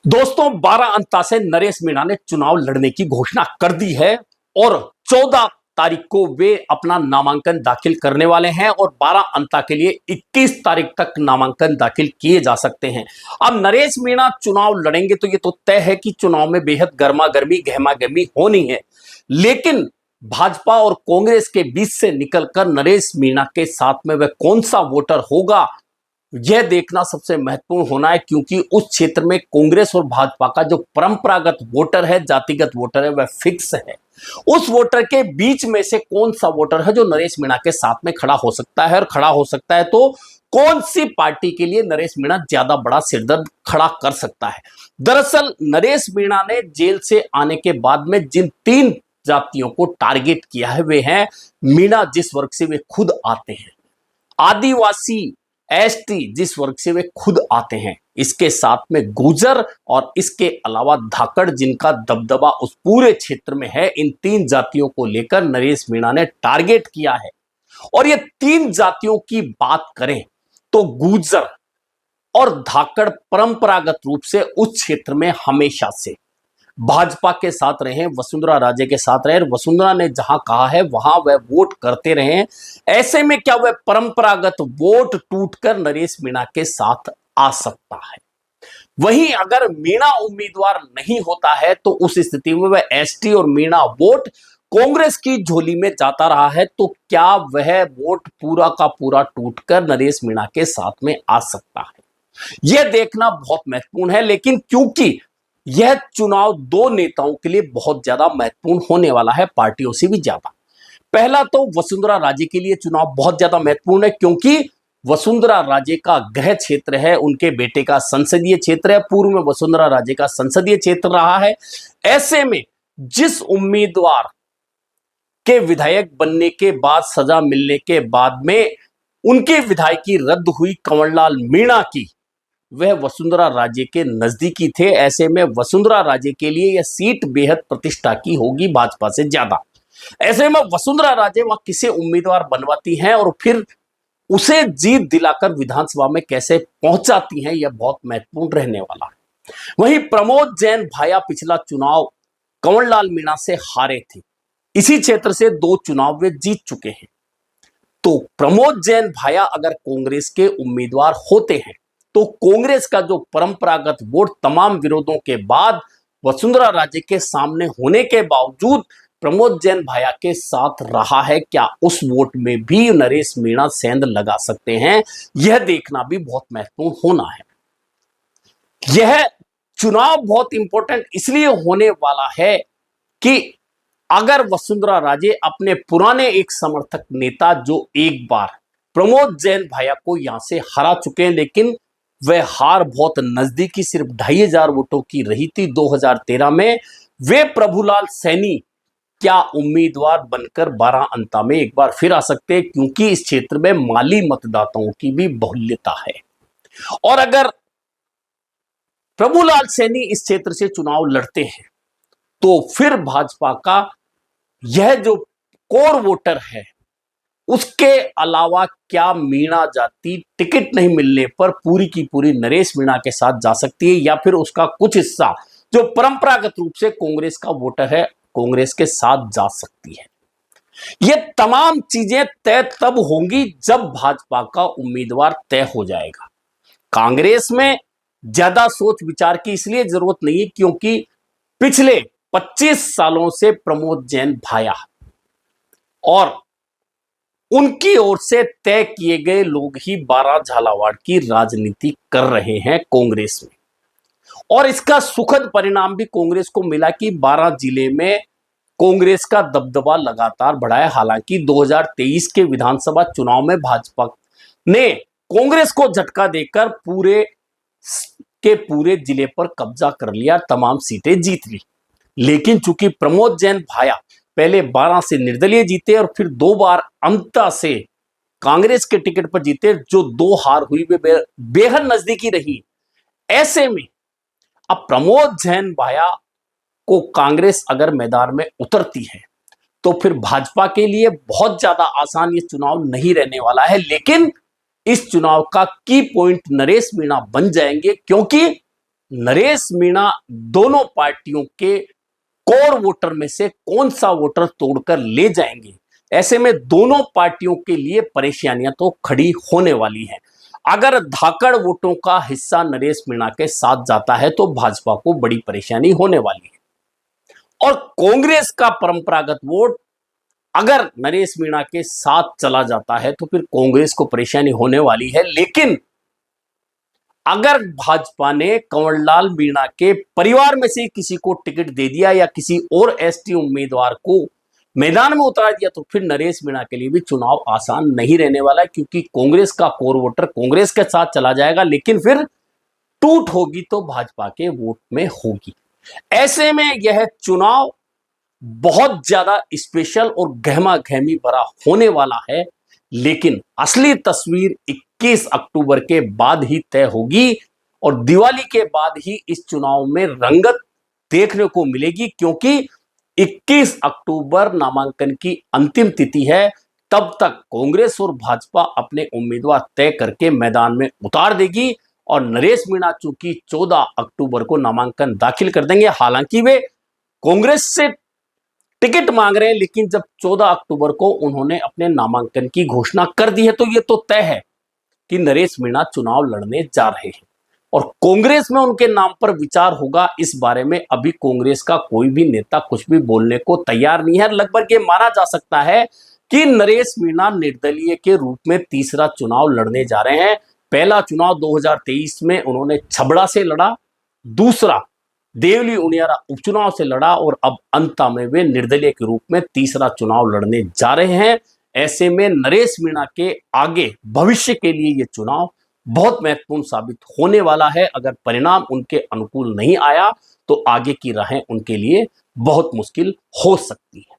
दोस्तों 12 अंता से नरेश मीणा ने चुनाव लड़ने की घोषणा कर दी है और 14 तारीख को वे अपना नामांकन दाखिल करने वाले हैं और 12 अंता के लिए 21 तारीख तक नामांकन दाखिल किए जा सकते हैं। अब नरेश मीणा चुनाव लड़ेंगे तो ये तो तय है कि चुनाव में बेहद गर्मा गर्मी गहमा गहमी होनी है, लेकिन भाजपा और कांग्रेस के बीच से निकलकर नरेश मीणा के साथ में वह कौन सा वोटर होगा यह देखना सबसे महत्वपूर्ण होना है, क्योंकि उस क्षेत्र में कांग्रेस और भाजपा का जो परंपरागत वोटर है, जातिगत वोटर है, वह फिक्स है। उस वोटर के बीच में से कौन सा वोटर है जो नरेश मीणा के साथ में खड़ा हो सकता है, और खड़ा हो सकता है तो कौन सी पार्टी के लिए नरेश मीणा ज्यादा बड़ा सिरदर्द खड़ा कर सकता है। दरअसल नरेश मीणा ने जेल से आने के बाद में जिन 3 जातियों को टारगेट किया है वे हैं मीणा जिस वर्ग से वे खुद आते हैं, आदिवासी एसटी जिस वर्ग से वे खुद आते हैं, इसके साथ में गुर्जर और इसके अलावा धाकड़ जिनका दबदबा उस पूरे क्षेत्र में है। इन 3 जातियों को लेकर नरेश मीणा ने टारगेट किया है। और ये 3 जातियों की बात करें तो गुर्जर और धाकड़ परंपरागत रूप से उस क्षेत्र में हमेशा से भाजपा के साथ रहे, वसुंधरा राजे के साथ रहे, वसुंधरा ने जहां कहा है वहां वह वोट करते रहे। ऐसे में क्या वह परंपरागत वोट टूटकर नरेश मीणा के साथ आ सकता है? वहीं अगर मीणा उम्मीदवार नहीं होता है तो उस स्थिति में वह एसटी और मीणा वोट कांग्रेस की झोली में जाता रहा है, तो क्या वह वोट पूरा का पूरा टूटकर नरेश मीणा के साथ में आ सकता है? यह देखना बहुत महत्वपूर्ण है। लेकिन क्योंकि यह चुनाव 2 नेताओं के लिए बहुत ज्यादा महत्वपूर्ण होने वाला है, पार्टियों से भी ज्यादा। पहला तो वसुंधरा राजे के लिए चुनाव बहुत ज्यादा महत्वपूर्ण है, क्योंकि वसुंधरा राजे का गृह क्षेत्र है, उनके बेटे का संसदीय क्षेत्र है, पूर्व में वसुंधरा राजे का संसदीय क्षेत्र रहा है। ऐसे में जिस उम्मीदवार के विधायक बनने के बाद सजा मिलने के बाद में उनकी विधायकी रद्द हुई कंवरलाल मीणा की, वह वसुंधरा राजे के नजदीकी थे। ऐसे में वसुंधरा राजे के लिए यह सीट बेहद प्रतिष्ठा की होगी भाजपा से ज्यादा। ऐसे में वसुंधरा राजे वहां किसे उम्मीदवार बनवाती हैं और फिर उसे जीत दिलाकर विधानसभा में कैसे पहुंचाती हैं, यह बहुत महत्वपूर्ण रहने वाला है। वहीं प्रमोद जैन भाया पिछला चुनाव कंवरलाल मीणा से हारे थे, इसी क्षेत्र से 2 चुनाव वे जीत चुके हैं। तो प्रमोद जैन भाया अगर कांग्रेस के उम्मीदवार होते हैं तो कांग्रेस का जो परंपरागत वोट तमाम विरोधों के बाद वसुंधरा राजे के सामने होने के बावजूद प्रमोद जैन भाया के साथ रहा है, क्या उस वोट में भी नरेश मीणा सेंध लगा सकते हैं? यह देखना भी बहुत महत्वपूर्ण होना है। यह चुनाव बहुत इंपॉर्टेंट इसलिए होने वाला है कि अगर वसुंधरा राजे अपने पुराने एक समर्थक नेता जो एक बार प्रमोद जैन भाया को यहां से हरा चुके हैं, लेकिन वह हार बहुत नजदीकी सिर्फ 2500 वोटों की रही थी 2013 में, वे प्रभुलाल सैनी क्या उम्मीदवार बनकर 12 अंता में एक बार फिर आ सकते हैं? क्योंकि इस क्षेत्र में माली मतदाताओं की भी बहुल्यता है। और अगर प्रभुलाल सैनी इस क्षेत्र से चुनाव लड़ते हैं तो फिर भाजपा का यह जो कोर वोटर है उसके अलावा क्या मीणा जाति टिकट नहीं मिलने पर पूरी की पूरी नरेश मीणा के साथ जा सकती है, या फिर उसका कुछ हिस्सा जो परंपरागत रूप से कांग्रेस का वोटर है कांग्रेस के साथ जा सकती है? ये तमाम चीजें तय तब होंगी जब भाजपा का उम्मीदवार तय हो जाएगा। कांग्रेस में ज्यादा सोच विचार की इसलिए जरूरत नहीं है क्योंकि पिछले 25 सालों से प्रमोद जैन भाया और उनकी ओर से तय किए गए लोग ही 12 झालावाड़ की राजनीति कर रहे हैं कांग्रेस में। और इसका सुखद परिणाम भी कांग्रेस को मिला कि 12 जिले में कांग्रेस का दबदबा लगातार बढ़ा है। हालांकि 2023 के विधानसभा चुनाव में भाजपा ने कांग्रेस को झटका देकर पूरे के पूरे जिले पर कब्जा कर लिया, तमाम सीटें जीत ली। लेकिन चूंकि प्रमोद जैन भाया पहले 12 से निर्दलीय जीते और फिर 2 बार अंता से कांग्रेस के टिकट पर जीते, जो 2 हार हुई वे बेहद नजदीकी रही। ऐसे में अब प्रमोद जैन भाया को कांग्रेस अगर मैदान में उतरती है तो फिर भाजपा के लिए बहुत ज्यादा आसान ये चुनाव नहीं रहने वाला है। लेकिन इस चुनाव का की पॉइंट नरेश मीणा बन जाएंगे, क्योंकि नरेश मीणा दोनों पार्टियों के कोर वोटर में से कौन सा वोटर तोड़कर ले जाएंगे, ऐसे में दोनों पार्टियों के लिए परेशानियां तो खड़ी होने वाली हैं। अगर धाकड़ वोटों का हिस्सा नरेश मीणा के साथ जाता है तो भाजपा को बड़ी परेशानी होने वाली है, और कांग्रेस का परंपरागत वोट अगर नरेश मीणा के साथ चला जाता है तो फिर कांग्रेस को परेशानी होने वाली है। लेकिन अगर भाजपा ने कंवरलाल मीणा के परिवार में से किसी को टिकट दे दिया या किसी और एसटी उम्मीदवार को मैदान में उतार दिया तो फिर नरेश मीणा के लिए भी चुनाव आसान नहीं रहने वाला है, क्योंकि कांग्रेस का कोर वोटर कांग्रेस के साथ चला जाएगा, लेकिन फिर टूट होगी तो भाजपा के वोट में होगी। ऐसे में यह चुनाव बहुत ज्यादा स्पेशल और गहमा गहमी भरा होने वाला है, लेकिन असली तस्वीर 21 अक्टूबर के बाद ही तय होगी और दिवाली के बाद ही इस चुनाव में रंगत देखने को मिलेगी, क्योंकि 21 अक्टूबर नामांकन की अंतिम तिथि है। तब तक कांग्रेस और भाजपा अपने उम्मीदवार तय करके मैदान में उतार देगी और नरेश मीणा चूंकि 14 अक्टूबर को नामांकन दाखिल कर देंगे, हालांकि वे कांग्रेस से टिकट मांग रहे हैं, लेकिन जब 14 अक्टूबर को उन्होंने अपने नामांकन की घोषणा कर दी है तो यह तो तय है कि नरेश मीणा चुनाव लड़ने जा रहे हैं और कांग्रेस में उनके नाम पर विचार होगा। इस बारे में अभी कांग्रेस का कोई भी नेता कुछ भी बोलने को तैयार नहीं है। लगभग ये माना जा सकता है कि नरेश मीणा निर्दलीय के रूप में तीसरा चुनाव लड़ने जा रहे हैं। पहला चुनाव 2023 में उन्होंने छबड़ा से लड़ा, दूसरा देवली उनियारा उपचुनाव से लड़ा और अब अंत में वे निर्दलीय के रूप में तीसरा चुनाव लड़ने जा रहे हैं। ऐसे में नरेश मीणा के आगे भविष्य के लिए यह चुनाव बहुत महत्वपूर्ण साबित होने वाला है। अगर परिणाम उनके अनुकूल नहीं आया तो आगे की राहें उनके लिए बहुत मुश्किल हो सकती है।